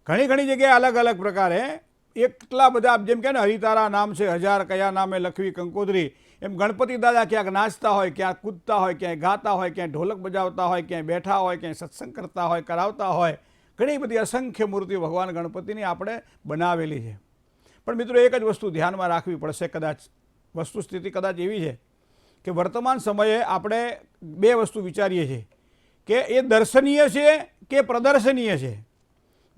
ઘણી ઘણી જગ્યાએ અલગ અલગ પ્રકારે એટલા બધા જેમ કે ને હરિતારા નામ છે હજાર કયા નામે લખવી કંકોત્રી, એમ ગણપતિ દાદા ક્યાંક નાચતા હોય, ક્યાંક કૂદતા હોય, ક્યાંય ગાતા હોય, ક્યાંય ઢોલક બજાવતા હોય, ક્યાંય બેઠા હોય, ક્યાંય સત્સંગ કરતા હોય, કરાવતા હોય. ઘણી બધી અસંખ્ય મૂર્તિઓ ભગવાન ગણપતિની આપણે બનાવેલી છે. પણ મિત્રો એક જ વસ્તુ ધ્યાનમાં રાખવી પડશે. કદાચ વસ્તુસ્થિતિ કદાચ એવી છે કે વર્તમાન સમયે આપણે બે વસ્તુ વિચારીએ છીએ કે એ દર્શનીય છે કે પ્રદર્શનીય છે.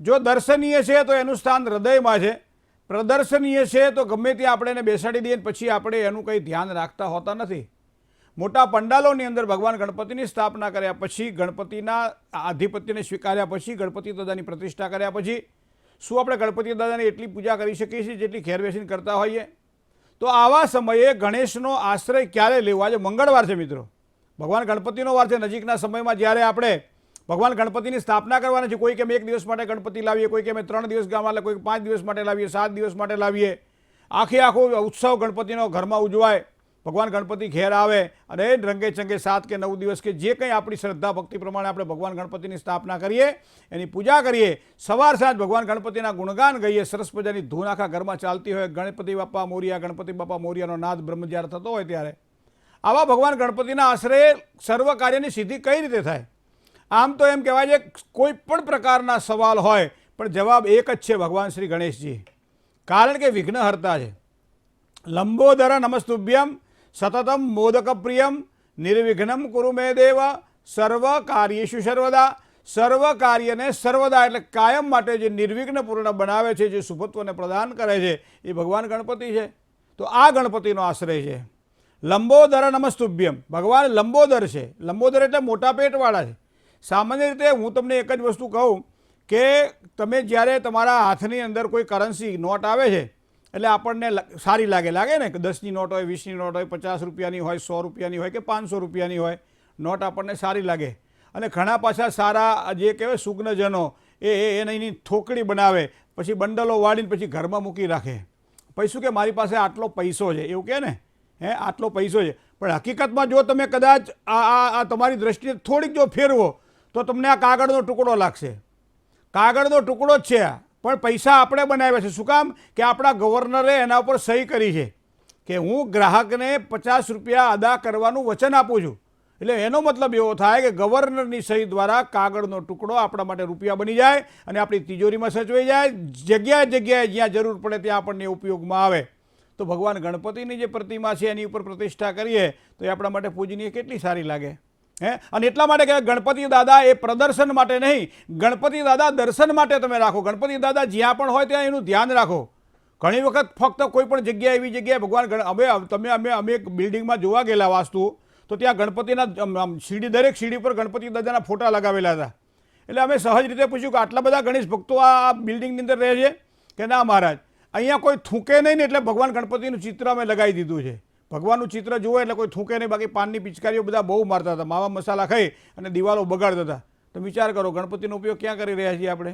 જો દર્શનીય છે તો એનું સ્થાન હૃદયમાં છે, પ્રદર્શનીય છે તો ગમે ત્યાં આપણે એને બેસાડી દઈએ પછી આપણે એનું કંઈ ધ્યાન રાખતા હોતા નથી. મોટા પંડાલોની અંદર ભગવાન ગણપતિની સ્થાપના કર્યા પછી, ગણપતિના આધિપત્યને સ્વીકાર્યા પછી, ગણપતિ દાદાની પ્રતિષ્ઠા કર્યા પછી શું આપણે ગણપતિ દાદાની એટલી પૂજા કરી શકીએ છીએ જેટલી ઘેર બેસીને કરતા હોઈએ? તો આવા સમયે ગણેશનો આશ્રય ક્યારે લેવો? આજે મંગળવાર છે મિત્રો, ભગવાન ગણપતિનો વાર છે. નજીકના સમયમાં જ્યારે આપણે ભગવાન ગણપતિની સ્થાપના કરવાની છે, કોઈ કે અમે 1 દિવસ માટે ગણપતિ લાવીએ, કોઈ કે અમે 3 દિવસ ગામમાં, કોઈ 5 દિવસ માટે લાવીએ, 7 દિવસ માટે લાવીએ, આખો ઉત્સવ ગણપતિનો ઘરમાં ઉજવાય, ભગવાન ગણપતિ ઘેર આવે અને રંગે ચંગે 7 કે 9 દિવસ કે જે કંઈ આપણી શ્રદ્ધા ભક્તિ પ્રમાણે આપણે ભગવાન ગણપતિની સ્થાપના કરીએ, એની પૂજા કરીએ, સવાર સાંજ ભગવાન ગણપતિના ગુણગાન ગાઈએ, સરસ મજાની ધૂન આખા ઘરમાં ચાલતી હોય, ગણપતિ બાપા મોરિયા, ગણપતિ બાપા મોરિયાનો નાદ બ્રહ્મ જ્યારે થતો હોય ત્યારે આવા ભગવાન ગણપતિના આશ્રય સર્વ કાર્યની સિદ્ધિ કઈ રીતે થાય? આમ તો એમ કહેવાય છે કોઈ પણ પ્રકારના સવાલ હોય પણ જવાબ એક જ છે, ભગવાન શ્રી ગણેશજી. કારણ કે વિઘ્નહર્તા છે. લંબોદર નમસ્તુભ્યમ સતતમ મોદક પ્રિયમ નિર્વિઘ્નમ કુરુ મે દેવ સર્વ કાર્યેષુ સર્વદા. સર્વ કાર્યને સર્વદા એટલે કાયમ માટે જે નિર્વિઘ્નપૂર્ણ બનાવે છે, જે શુભત્વને પ્રદાન કરે છે, એ ભગવાન ગણપતિ છે. તો આ ગણપતિનો આશ્રય છે. લંબોદર નમસ્તુભ્યમ, ભગવાન લંબોદર છે. લંબોદર એટલે મોટા પેટવાળા છે. સામાન્ય રીતે હું તમને એક જ વસ્તુ કહું કે તમે જ્યારે તમારા હાથની અંદર કોઈ કરન્સી નોટ આવે છે એટલે આપણને સારી લાગે ને, કે 10ની નોટ હોય, 20ની નોટ હોય, 50 રૂપિયાની હોય, 100 રૂપિયાની હોય કે 500 રૂપિયાની હોય, નોટ આપણને સારી લાગે. અને ઘણા પાછા સારા જે કહેવાય સુગ્નજનો એની થોકડી બનાવે, પછી બંડલો વાળીને પછી ઘરમાં મૂકી રાખે. પછી શું કે મારી પાસે આટલો પૈસો છે એવું કહે ને, આટલો પૈસો છે. પણ હકીકતમાં જો તમે કદાચ આ તમારી દ્રષ્ટિએ થોડીક જો ફેરવો તો તમને આ કાગળનો ટુકડો લાગશે. કાગળનો ટુકડો જ છે આ, પણ પૈસા આપણે બનાવ્યા છે. શું કામ? કે આપણા ગવર્નરે એના ઉપર સહી કરી છે કે હું ગ્રાહકને 50 રૂપિયા અદા કરવાનું વચન આપું છું. એટલે એનો મતલબ એવો થાય કે ગવર્નરની સહી દ્વારા કાગળનો ટુકડો આપણા માટે રૂપિયા બની જાય અને આપણી તિજોરીમાં સચવાઈ જાય. જગ્યાએ જગ્યાએ જ્યાં જરૂર પડે ત્યાં આપણને ઉપયોગમાં આવે. તો ભગવાન ગણપતિની જે પ્રતિમા છે એની ઉપર પ્રતિષ્ઠા કરીએ તો એ આપણા માટે પૂજનીય કેટલી સારી લાગે. અને એટલા માટે કે ગણપતિ દાદા એ પ્રદર્શન માટે નહીં, ગણપતિ દાદા દર્શન માટે તમે રાખો. ગણપતિ દાદા જ્યાં પણ હોય ત્યાં એનું ધ્યાન રાખો. ઘણી વખત ફક્ત કોઈ પણ જગ્યાએ એવી જગ્યાએ ભગવાન અમે એક બિલ્ડિંગમાં જોવા ગયેલા વાસ્તુ, તો ત્યાં ગણપતિના સીડી, દરેક સીડી પર ગણપતિ દાદાના ફોટા લગાવેલા હતા. એટલે અમે સહજ રીતે પૂછ્યું કે આટલા બધા ગણેશ ભક્તો આ બિલ્ડિંગની અંદર રહે છે કે ના મહારાજ, અહીંયા કોઈ થૂંકે નહીં ને એટલે ભગવાન ગણપતિનું ચિત્ર અમે લગાવી દીધું છે. ભગવાનનું ચિત્ર જુઓ એટલે કોઈ થૂંકે નહીં. બાકી પાનની પિચકારીઓ બધા બહુ મારતા હતા, માવા મસાલા ખાઈ અને દિવાલો બગાડતા હતા. તો વિચાર કરો ગણપતિનો ઉપયોગ ક્યાં કરી રહ્યા છીએ આપણે?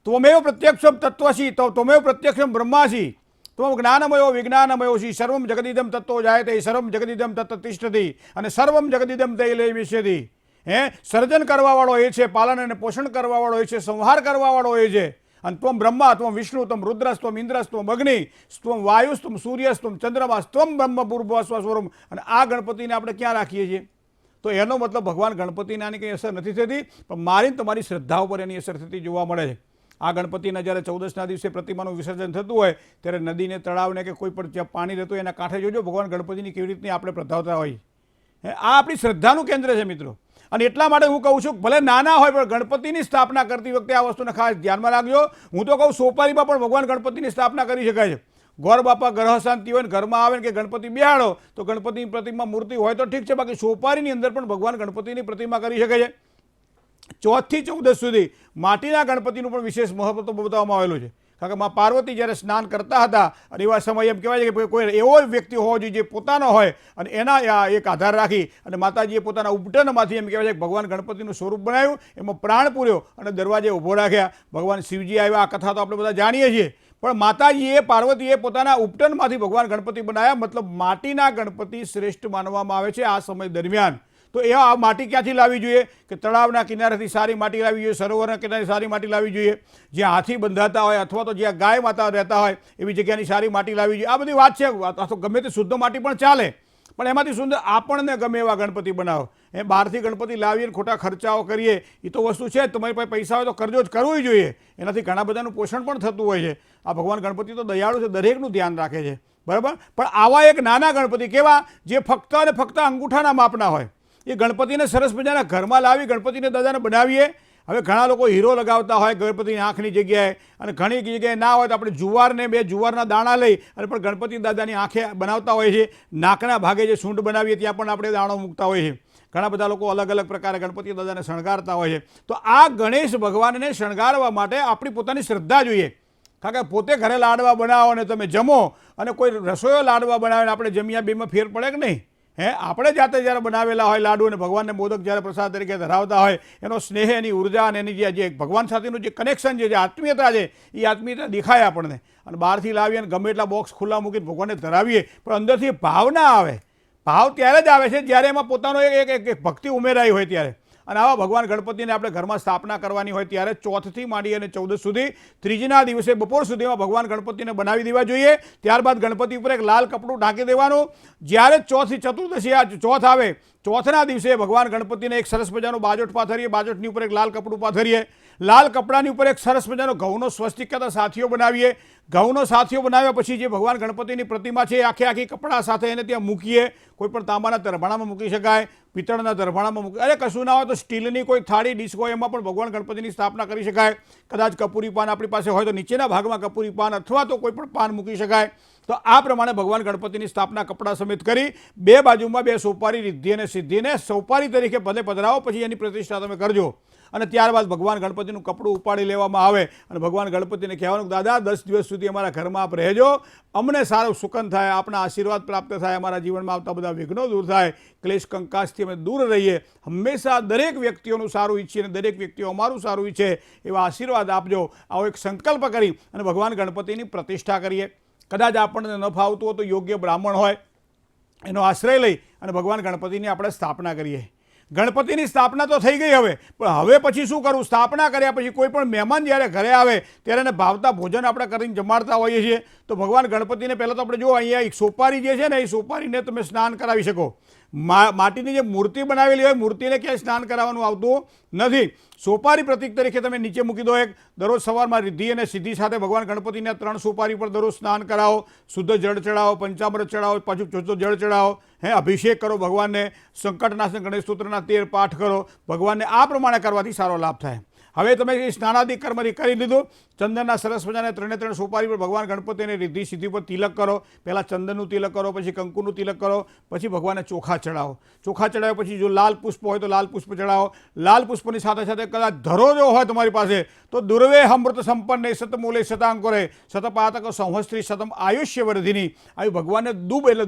ત્વમેવ પ્રત્યક્ષમ તત્વસી, ત્વમેવ પ્રત્યક્ષમ બ્રહ્માસી, ત્વમ જ્ઞાનમયો વિજ્ઞાનમયોસી, સર્વમ જગદિદમ તત્વો જાયતે, સર્વમ જગદિદમ તત્ત તિષ્ઠતિ અને સર્વમ જગદિદમ તૈલેમિષ્યતિ. સર્જન કરવાવાળો એ છે, પાલન અને પોષણ કરવાવાળો એ છે, સંહાર કરવાવાળો એ છે. અને ત્વમ બ્રહ્મા, ત્વમ વિષ્ણુ, ત્વમ રુદ્રસ, ત્વમ ઇન્દ્રસ, ત્વમ અગ્નિ, ત્વમ વાયુસ, ત્વમ સૂર્યસ, ત્વમ ચંદ્રમાસ, ત્વમ બ્રહ્મ પૂર્વસ્વસ્વરમ. અને આ ગણપતિને આપણે ક્યાં રાખીએ છીએ? તો એનો મતલબ ભગવાન ગણપતિને આની કંઈ અસર નથી થતી, પણ મારી તમારી શ્રદ્ધા ઉપર એની અસર થતી જોવા મળે છે. આ ગણપતિના જ્યારે 14ના દિવસે પ્રતિમાનું વિસર્જન થતું હોય ત્યારે નદીને, તળાવને કે કોઈ પણ જ્યાં પાણી રહેતું હોય એના કાંઠે જોજો ભગવાન ગણપતિની કેવી રીતની આપણે પ્રધાવતા હોય. આ આપણી શ્રદ્ધાનું કેન્દ્ર છે મિત્રો. અને એટલા માટે હું કહું છું ભલે નાના હોય પણ ગણપતિની સ્થાપના કરતી વખતે આ વસ્તુને ખાસ ધ્યાનમાં રાખજો. હું તો કહું સોપારીમાં પણ ભગવાન ગણપતિની સ્થાપના કરી શકાય છે. ગોર બાપા ગ્રહ શાંતિ હોય ને ઘરમાં આવે કે ગણપતિ બેહાડો તો ગણપતિની પ્રતિમા મૂર્તિ હોય તો ઠીક છે, બાકી સોપારીની અંદર પણ ભગવાન ગણપતિની પ્રતિમા કરી શકાય છે. 4 થી 14 સુધી માટીના ગણપતિનું પણ વિશેષ મહત્વ બતાવવામાં આવેલું છે. કારણ કે મા પાર્વતી જ્યારે સ્નાન કરતા હતા અને એવા સમયે એમ કહેવાય છે કે કોઈ એવો વ્યક્તિ હોવો જોઈએ જે પોતાનો હોય અને એના એક આધાર રાખી અને માતાજીએ પોતાના ઉપટનમાંથી એમ કહેવાય છે કે ભગવાન ગણપતિનું સ્વરૂપ બનાવ્યું, એમાં પ્રાણ પૂર્યો અને દરવાજે ઊભો રાખ્યા. ભગવાન શિવજી આવ્યા, આ કથા તો આપણે બધા જાણીએ છીએ. પણ માતાજીએ, પાર્વતીએ પોતાના ઉપટનમાંથી ભગવાન ગણપતિ બનાવ્યા. મતલબ માટીના ગણપતિ શ્રેષ્ઠ માનવામાં આવે છે આ સમય દરમિયાન. તો એ આ માટી ક્યાંથી લાવવી જોઈએ કે તળાવના કિનારેથી સારી માટી લાવવી જોઈએ, સરોવરના કિનારે સારી માટી લાવવી જોઈએ, જ્યાં હાથી બંધાતા હોય અથવા તો જ્યાં ગાય માતા રહેતા હોય એવી જગ્યાની સારી માટી લાવવી જોઈએ. આ બધી વાત છે. આ તો ગમે તે શુદ્ધ માટી પણ ચાલે, પણ એમાંથી સુંદર આપણને ગમે એવા ગણપતિ બનાવો. એ બહારથી ગણપતિ લાવીને ખોટા ખર્ચાઓ કરીએ એ તો વસ્તુ છે જ. તમારી પાસે પૈસા હોય તો કરજો જ, કરવું જોઈએ. એનાથી ઘણા બધાનું પોષણ પણ થતું હોય છે. આ ભગવાન ગણપતિ તો દયાળુ છે, દરેકનું ધ્યાન રાખે છે, બરાબર. પણ આવા એક નાના ગણપતિ કેવા જે ફક્ત અને ફક્ત અંગૂઠાના માપના હોય, એ ગણપતિને સરસ મજાના ઘરમાં લાવી ગણપતિને દાદાને બનાવીએ. હવે ઘણા લોકો હીરો લગાવતા હોય ગણપતિની આંખની જગ્યાએ, અને ઘણી જગ્યાએ ના હોય તો આપણે જુવારને 2 જુવારના દાણા લઈ અને પણ ગણપતિ દાદાની આંખે બનાવતા હોય છે. નાકના ભાગે જે સૂંઢ બનાવીએ ત્યાં પણ આપણે દાણો મૂકતા હોઈએ છીએ. ઘણા બધા લોકો અલગ અલગ પ્રકારે ગણપતિ દાદાને શણગારતા હોય છે. તો આ ગણેશ ભગવાનને શણગારવા માટે આપણી પોતાની શ્રદ્ધા જોઈએ. કારણ કે પોતે ઘરે લાડવા બનાવો અને તમે જમો, અને કોઈ રસોઈઓ લાડવા બનાવીને આપણે જમ્યા બેમાં ફેર પડે કે નહીં? આપણે જાતે જ્યારે બનાવેલા હોય લાડુ અને ભગવાનને મોદક જ્યારે પ્રસાદ તરીકે ધરાવતા હોય, એનો સ્નેહ, એની ઉર્જા અને એની જે ભગવાન સાથેનું જે કનેક્શન છે, જે આત્મીયતા છે, એ આત્મીયતા દેખાય આપણને. અને બહારથી લાવીએ અને ગમે એટલા બોક્સ ખુલ્લા મૂકીને ભગવાનને ધરાવીએ, પણ અંદરથી ભાવ ના આવે. ભાવ ત્યારે જ આવે છે જ્યારે એમાં પોતાનો એક ભક્તિ ઉમેરાઈ હોય ત્યારે. અને આવા ભગવાન ગણપતિને આપણે ઘરમાં સ્થાપના કરવાની હોય ત્યારે 4થી માંડી અને 14 સુધી, ત્રીજના દિવસે બપોર સુધીમાં ભગવાન ગણપતિને બનાવી દેવા જોઈએ. ત્યારબાદ ગણપતિ ઉપર એક લાલ કપડું ઢાંકી દેવાનું. જ્યારે ચોથી ચતુર્દશી આ ચોથ આવે, ચોથના દિવસે ભગવાન ગણપતિને એક સરસ મજાનો બાજોટ પાથરીએ. બાજોટની ઉપર એક લાલ કપડું પાથરીએ. લાલ કપડાની ઉપર એક સરસ મજાનો ઘઉંનો સ્વસ્તિક કહેતા સાથીઓ બનાવીએ. ઘઉંનો સાથીઓ બનાવ્યા પછી જે ભગવાન ગણપતિની પ્રતિમા છે એ આખી કપડા સાથે એને ત્યાં મૂકીએ. કોઈ પણ તાંબાના તરભાણામાં મૂકી શકાય, પિત્તળના તરભાણામાં મૂકી, અરે કશું ના હોય તો સ્ટીલની કોઈ થાળી ડીશ હોય એમાં પણ ભગવાન ગણપતિની સ્થાપના કરી શકાય. કદાચ કપૂરી પાન આપણી પાસે હોય તો નીચેના ભાગમાં કપૂરી પાન અથવા તો કોઈ પણ પાન મૂકી શકાય. તો આ પ્રમાણે ભગવાન ગણપતિની સ્થાપના કપડા સમેત કરી 2 બાજુમાં 2 સોપારી રિદ્ધિ અને સિદ્ધિને સોપારી તરીકે ભલે પધરાવો, પછી એની પ્રતિષ્ઠા તમે કરજો. અને ત્યારબાદ ભગવાન ગણપતિનું કપડું ઉપાડી લેવામાં આવે અને ભગવાન ગણપતિને કહેવાનું, દાદા 10 દિવસ સુધી અમારા ઘરમાં આપ રહેજો, અમને સારું સુકન થાય, આપણા આશીર્વાદ પ્રાપ્ત થાય, અમારા જીવનમાં આવતા બધા વિઘ્નો દૂર થાય, ક્લેશ કંકાસથી અમે દૂર રહીએ, હંમેશા દરેક વ્યક્તિઓનું સારું ઈચ્છીએ અને દરેક વ્યક્તિઓ અમારું સારું ઈચ્છે એવા આશીર્વાદ આપજો. આવો એક સંકલ્પ કરી અને ભગવાન ગણપતિની પ્રતિષ્ઠા કરીએ. કદાચ આપણને ન ફાવતું હોય તો યોગ્ય બ્રાહ્મણ હોય એનો આશ્રય લઈ અને ભગવાન ગણપતિની આપણે સ્થાપના કરીએ. ગણપતિની સ્થાપના તો થઈ ગઈ, હવે પછી શું કરવું? સ્થાપના કર્યા પછી કોઈ પણ મહેમાન જ્યારે ઘરે આવે ત્યારે એને ભાવતા ભોજન આપણે કરીને જમાડતા હોઈએ છીએ. તો ભગવાન ગણપતિને પહેલાં તો આપણે જો અહીંયા એક સોપારી જે છે ને, એ સોપારીને તમે સ્નાન કરાવી શકો. માટીની જે મૂર્તિ બનાવેલી હોય, મૂર્તિને ક્યાંય સ્નાન કરાવવાનું આવતું નથી. સોપારી પ્રતીક તરીકે તમે નીચે મૂકી દો. એક દરરોજ સવારમાં રિદ્ધિ અને સિદ્ધિ સાથે ભગવાન ગણપતિને 3 સોપારી પર દરરોજ સ્નાન કરાવો, શુદ્ધ જળ ચડાવો, પંચામૃત ચડાવો, પાછું ચોથો જળ ચડાવો, અભિષેક કરો ભગવાનને, સંકટનાશન ગણેશ સ્તોત્રના 13 પાઠ કરો ભગવાનને. આ પ્રમાણે કરવાથી સારો લાભ થાય. હવે તમે સ્નાનાદિ કર્મ કરી લીધું. ચંદનના સરસ મજાને 3 સોપારી પર ભગવાન ગણપતિને રિદ્ધિ સિદ્ધિ પર તિલક કરો. પહેલાં ચંદનનું તિલક કરો, પછી કંકુનું તિલક કરો, પછી ભગવાનને ચોખા ચડાવો. ચોખા ચડાવ્યા પછી જો લાલ પુષ્પ હોય તો લાલ પુષ્પ ચડાવો. લાલ પુષ્પની સાથે સાથે કદાચ ધરો જો હોય તમારી પાસે તો દુર્વે અમૃત સંપન્ન શતમૂલે શતાંકોરે શતપાતક સંવત્સરી શતમ આયુષ્ય વર્ધિની, આવી ભગવાનને દૂબ એટલે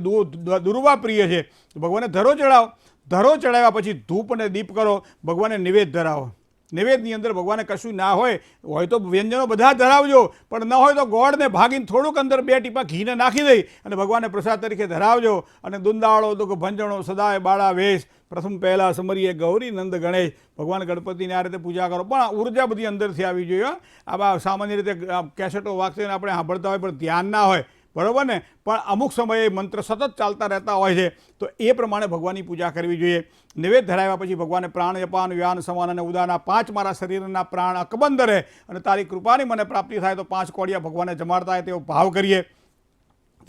દુર્વા પ્રિય છે. ભગવાનને ધરો ચડાવો. ધરો ચડાવ્યા પછી ધૂપ અને દીપ કરો, ભગવાનને નિવેદ ધરાવો. નિવેદની અંદર ભગવાને કશું ના હોય તો વ્યંજનો બધા ધરાવજો, પણ ન હોય તો ગોળને ભાગીને થોડુંક અંદર 2 ટીપા ઘીને નાખી દઈ અને ભગવાનને પ્રસાદ તરીકે ધરાવજો. અને દુંદાળો તો ભંજણો સદાય બાળા વેશ, પ્રથમ પહેલાં સમરીએ ગૌરી નંદ ગણેશ. ભગવાન ગણપતિની આ રીતે પૂજા કરો, પણ ઉર્જા બધી અંદરથી આવી જોઈએ. આવા સામાન્ય રીતે કેસેટો વાગશે આપણે સાંભળતા હોય પણ ધ્યાન ના હોય, બરાબર ને? પણ અમુક સમયે મંત્ર સતત ચાલતા રહેતા હોય છે. તો એ પ્રમાણે ભગવાનની પૂજા કરવી જોઈએ. નિવેદ ધરાવ્યા પછી ભગવાનને પ્રાણ અપાન વ્યાન સમાન અને ઉદાના 5 મારા શરીરના પ્રાણ અકબંધ રહે અને તારી કૃપાની મને પ્રાપ્તિ થાય તો 5 કોડિયા ભગવાનને જમાડતા હોય તેવો ભાવ કરીએ.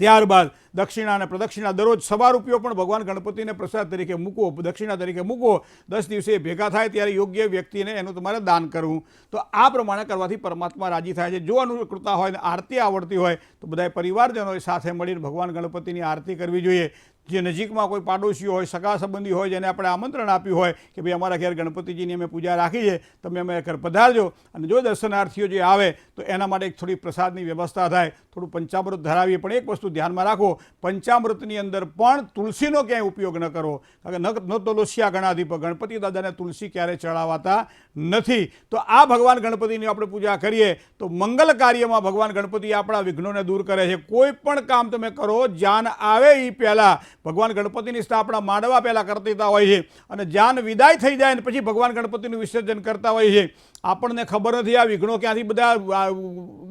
ત્યારબાદ દક્ષિણા અને પ્રદક્ષિણા દરરોજ ₹1 પણ ભગવાન ગણપતિને પ્રસાદ તરીકે મૂકવો, દક્ષિણા તરીકે મૂકવો. 10 દિવસે ભેગા થાય ત્યારે યોગ્ય વ્યક્તિને એનું તમારે દાન કરવું. તો આ પ્રમાણે કરવાથી પરમાત્મા રાજી થાય છે. જો અનુકૃતા હોય ને આરતી આવડતી હોય તો બધા પરિવારજનોએ સાથે મળીને ભગવાન ગણપતિની આરતી કરવી જોઈએ. જે નજીકમાં કોઈ પાડોશીઓ હોય, સગા સંબંધી હોય, જેને આપણે આમંત્રણ આપ્યું હોય કે ભાઈ અમારા ઘેર ગણપતિજીની અમે પૂજા રાખી છે, તમે અમે ઘર પધારજો. અને જો દર્શનાર્થીઓ જે આવે તો એના માટે એક થોડી પ્રસાદની વ્યવસ્થા થાય, થોડું પંચામૃત ધરાવીએ. પણ એક વસ્તુ ધ્યાનમાં રાખો, પંચામૃતની અંદર પણ તુલસીનો ક્યાંય ઉપયોગ ન કરો. કારણ કે ન તુલસ્યા ગણાધિપ, ગણપતિ દાદાને તુલસી ક્યારેય ચડાવાતા નથી. તો આ ભગવાન ગણપતિની આપણે પૂજા કરીએ તો મંગલ કાર્યમાં ભગવાન ગણપતિ આપણા વિઘ્નોને દૂર કરે છે. કોઈ પણ કામ તમે કરો, જાન આવે એ પહેલાં ભગવાન ગણપતિની સ્થાપના માંડવા પહેલાં કરતા હોય છે અને જાન વિદાય થઈ જાય ને પછી ભગવાન ગણપતિનું વિસર્જન કરતા હોય છે. આપણને ખબર નથી આ વિઘ્નો ક્યાંથી બધા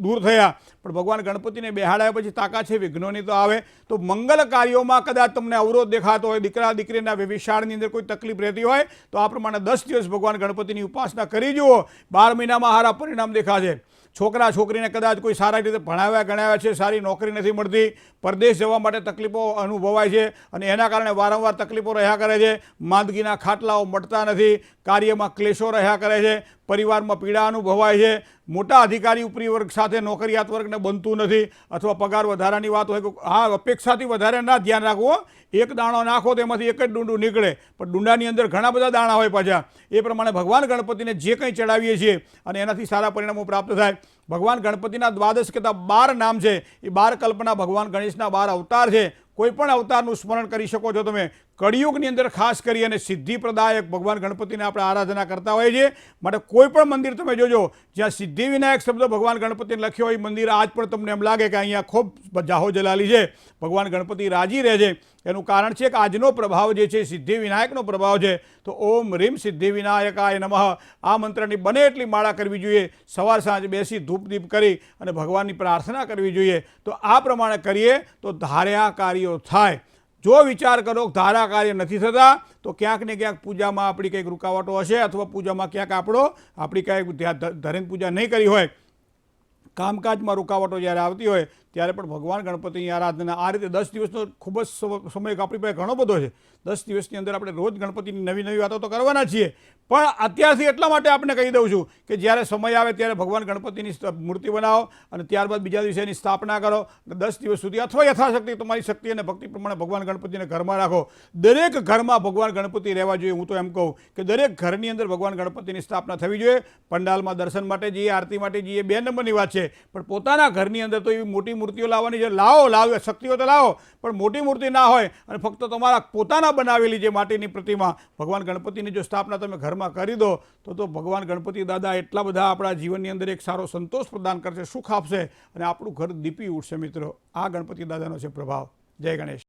દૂર થયા, પણ ભગવાન ગણપતિને બેહાડ્યા પછી તાકાત છે વિઘ્નોની તો આવે. તો મંગલ કાર્યોમાં કદાચ તમને અવરોધ દેખાતો હોય, દીકરા દીકરીના વ્યવિચારની અંદર કોઈ તકલીફ રહેતી હોય તો આ પ્રમાણે 10 દિવસ ભગવાન ગણપતિની ઉપાસના કરી જુઓ. 12 મહિનામાં સારા પરિણામ દેખાશે. છોકરા છોકરીને કદાચ કોઈ સારા રીતે ભણાવ્યા ગણાવ્યા છે, સારી નોકરી નથી મળતી, પરદેશ જવા માટે તકલીફો અનુભવાય છે અને એના કારણે વારંવાર તકલીફો રહ્યા કરે છે. માંદગીના ખાટલાઓ મળતા નથી, કાર્યમાં ક્લેશો રહ્યા કરે છે, પરિવારમાં પીડા અનુભવાય છે, મોટા અધિકારી ઉપરી વર્ગ સાથે નોકરિયાત વર્ગને બનતું નથી, અથવા પગાર વધારાની વાત હોય કે હા અપેક્ષાથી વધારે ના ધ્યાન રાખવો. એક દાણો નાખો તેમાંથી એક જ ડુંડું નીકળે, પણ ડુંડાની અંદર ઘણા બધા દાણા હોય પાછા. એ પ્રમાણે ભગવાન ગણપતિને જે કંઈ ચડાવીએ છીએ અને એનાથી સારા પરિણામો પ્રાપ્ત થાય. ભગવાન ગણપતિના દ્વાદશ કહેતા 12 નામ છે. એ 12 કલ્પના ભગવાન ગણેશના 12 અવતાર છે. કોઈ પણ અવતારનું સ્મરણ કરી શકો છો તમે. કળિયુગની અંદર ખાસ કરી અને સિદ્ધિપ્રદાયક ભગવાન ગણપતિને આપણે આરાધના કરતા હોઈએ છીએ. માટે કોઈ પણ મંદિર તમે જોજો જ્યાં સિદ્ધિવિનાયક શબ્દ ભગવાન ગણપતિને લખ્યો હોય મંદિર, આજ પણ તમને એમ લાગે કે અહીંયા ખૂબ જાહો જલાલી છે, ભગવાન ગણપતિ રાજી રહે છે. એનું કારણ છે કે આજનો પ્રભાવ જે છે સિદ્ધિવિનાયકનો પ્રભાવ છે. તો ઓમ રીમ સિદ્ધિવિનાયકાય નમઃ આ મંત્રની બને એટલી માળા કરવી જોઈએ. સવાર સાંજ બેસી ધૂપ દીપ કરી અને ભગવાનની પ્રાર્થના કરવી જોઈએ. તો આ પ્રમાણે કરીએ તો ધાર્યા કાર્યો થાય. જો વિચાર કરો ધારા કાર્ય નથી થતા તો ક્યાંક ને ક્યાંક પૂજામાં આપણી કંઈક રૂકાવટો હશે, અથવા પૂજામાં ક્યાંક આપણી કંઈક ધરીને પૂજા નહીં કરી હોય, કામકાજમાં રૂકાવટો જ્યારે આવતી હોય ત્યારે પણ ભગવાન ગણપતિની આરાધના આ રીતે 10 દિવસનો ખૂબ જ સમય આપણી પાસે ઘણો બધો છે. 10 દિવસની અંદર આપણે રોજ ગણપતિની નવી નવી વાતો તો કરવાના છીએ, પણ અત્યારથી એટલા માટે આપણે કહી દઉં છું કે જ્યારે સમય આવે ત્યારે ભગવાન ગણપતિની મૂર્તિ બનાવો અને ત્યારબાદ બીજા દિવસે એની સ્થાપના કરો. 10 દિવસ સુધી અથવા યથાશક્તિ તમારી શક્તિ અને ભક્તિ પ્રમાણે ભગવાન ગણપતિને ઘરમાં રાખો. દરેક ઘરમાં ભગવાન ગણપતિ રહેવા જોઈએ. હું તો એમ કહું કે દરેક ઘરની અંદર ભગવાન ગણપતિની સ્થાપના થવી જોઈએ. પંડાલમાં દર્શન માટે જઈએ, આરતી માટે જઈએ, 2 નંબરની વાત છે, પણ પોતાના ઘરની અંદર તો એવી મોટી મૂર્તિઓ લાવવાની છે. લાવો શક્તિઓ તો લાવો, પણ મોટી મૂર્તિ ના હોય અને ફક્ત તમારા પોતાના બનાવેલી જે માટીની પ્રતિમા ભગવાન ગણપતિની જો સ્થાપના તમે ઘરમાં કરી દો તો ભગવાન ગણપતિ દાદા એટલા બધા આપણા જીવનની અંદર એક સારો સંતોષ પ્રદાન કરશે, સુખ આપશે અને આપણું ઘર દીપી ઉઠશે. મિત્રો, આ ગણપતિ દાદાનો છે પ્રભાવ. જય ગણેશ.